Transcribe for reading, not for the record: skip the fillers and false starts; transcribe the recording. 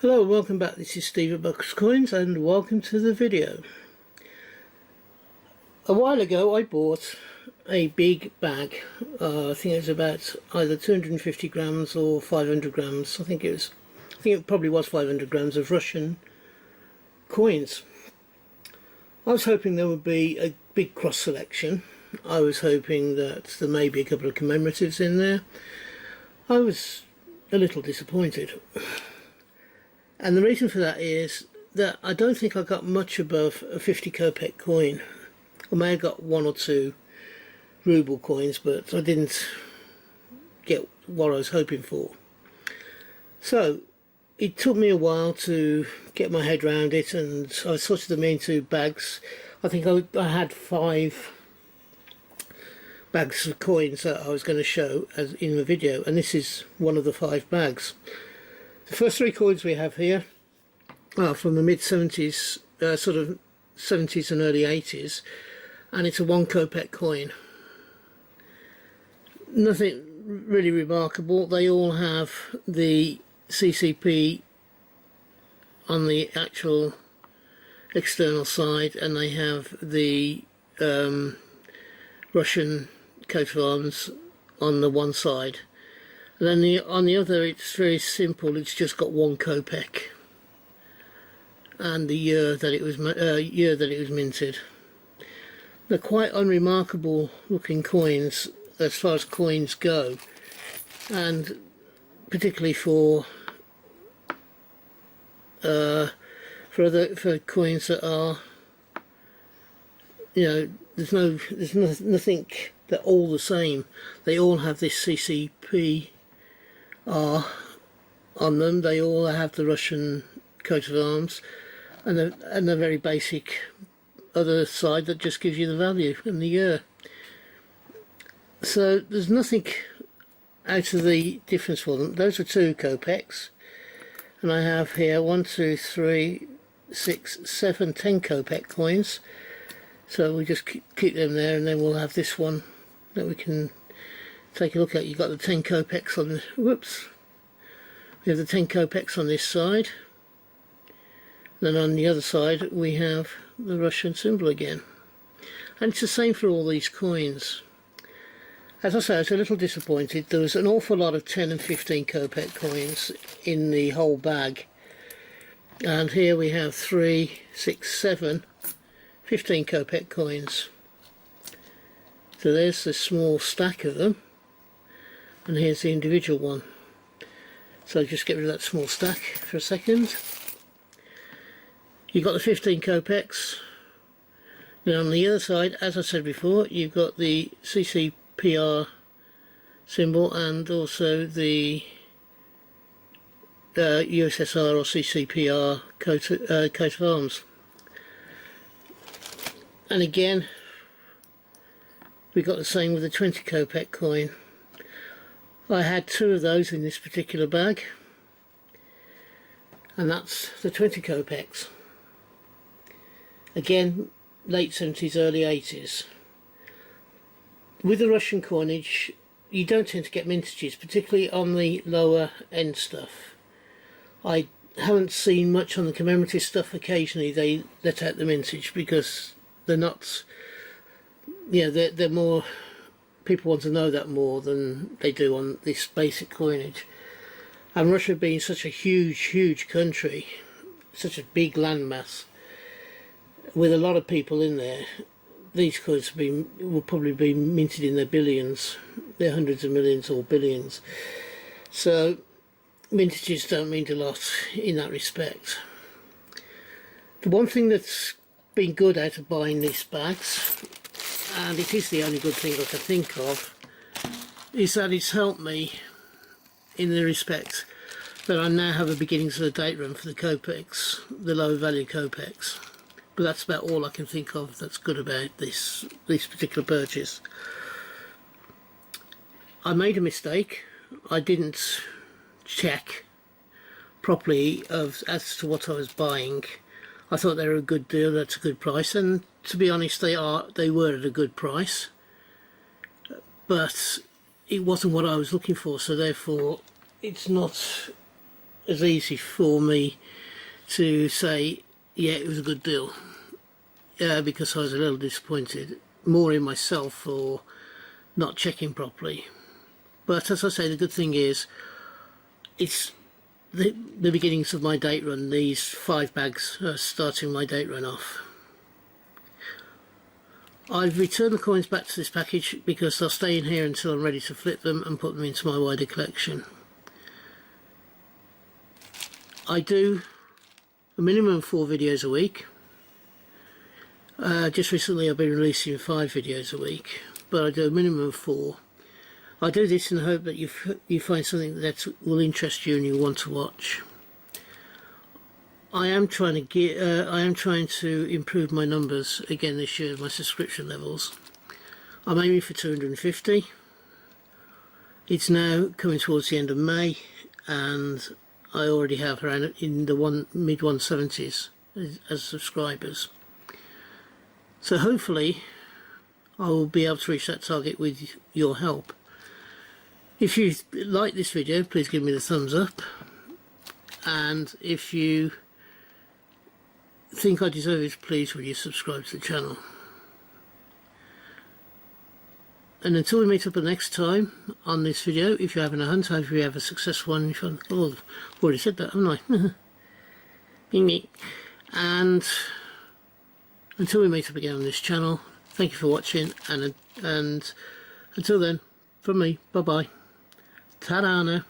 Hello, welcome back. This is Steve at Bucks Coins and welcome to the video. A while ago I bought a big bag. I think it was about either 250 grams or 500 grams. I think it probably was 500 grams of Russian coins. I was hoping there would be a big cross selection. I was hoping that there may be a couple of commemoratives in there. I was a little disappointed. And the reason for that is that I don't think I got much above a 50 kopeck coin. I may have got one or two ruble coins, but I didn't get what I was hoping for. So it took me a while to get my head around it, and I sorted them into bags. I think I had 5 bags of coins that I was going to show as in the video, and this is one of the 5 bags. The first 3 coins we have here are from the mid-70s, sort of 70s and early 80s, and it's a 1 kopeck coin. Nothing really remarkable. They all have the CCP on the actual external side, and they have the Russian coat of arms on the one side. And then on the other, it's very simple. It's just got 1 kopeck and the year that it was minted. They're quite unremarkable looking coins as far as coins go, and particularly for coins that are, there's nothing. They're all the same. They all have this CCP on them. They all have the Russian coat of arms, and the very basic other side that just gives you the value and the year. So there's nothing out of the difference for them. Those are 2 kopecks, and I have here 1, 2, 3, 6, 7, 10 kopeck coins. So we just keep them there, and then we'll have this one that we can take a look at. You've got the 10 kopecks on the, whoops, we have the 10 kopecks on this side, then on the other side we have the Russian symbol again, and it's the same for all these coins. As I say, I was a little disappointed. There was an awful lot of 10 and 15 kopeck coins in the whole bag, and here we have 3, 6, 7 15 kopeck coins. So there's the small stack of them, and here's the individual one. So just get rid of that small stack for a second. You've got the 15 kopecks. Then on the other side, as I said before, you've got the CCPR symbol and also the USSR or CCPR coat of arms. And again, we got the same with the 20 kopeck coin. I had 2 of those in this particular bag, and that's the 20 kopecks. Again, late 70s, early 80s. With the Russian coinage, you don't tend to get mintages, particularly on the lower end stuff. I haven't seen much on the commemorative stuff. Occasionally they let out the mintage because they're not, they're more, people want to know that more than they do on this basic coinage. And Russia being such a huge country, such a big landmass, with a lot of people in there, these coins will probably be minted in their billions, their hundreds of millions or billions. So mintages don't mean a lot in that respect. The one thing that's been good out of buying these bags, and it is the only good thing I can think of, is that it's helped me in the respect that I now have a beginnings of the date run for the kopecks, the lower value kopecks. But that's about all I can think of that's good about this particular purchase. I made a mistake. I didn't check properly as to what I was buying. I thought they were a good deal, that's a good price, and to be honest they were at a good price, but it wasn't what I was looking for, so therefore it's not as easy for me to say, yeah, it was a good deal, because I was a little disappointed, more in myself for not checking properly. But as I say, the good thing is, it's the beginnings of my date run. These 5 bags are starting my date run off. I've returned the coins back to this package because they'll stay in here until I'm ready to flip them and put them into my wider collection. I do a minimum of 4 videos a week. Just recently I've been releasing 5 videos a week, but I do a minimum of 4. I do this in the hope that you find something that will interest you and you want to watch. I am trying to improve my numbers again this year, my subscription levels. I'm aiming for 250. It's now coming towards the end of May, and I already have around in the mid 170s as subscribers. So hopefully I will be able to reach that target with your help. If you like this video, please give me the thumbs up, and if you think I deserve it, please will you subscribe to the channel. And until we meet up the next time on this video, if you're having a hunt, if you have a successful one, if you, oh, I've already said that, haven't I? Bing me. And until we meet up again on this channel, thank you for watching, and until then, from me, bye bye. Ta-da now.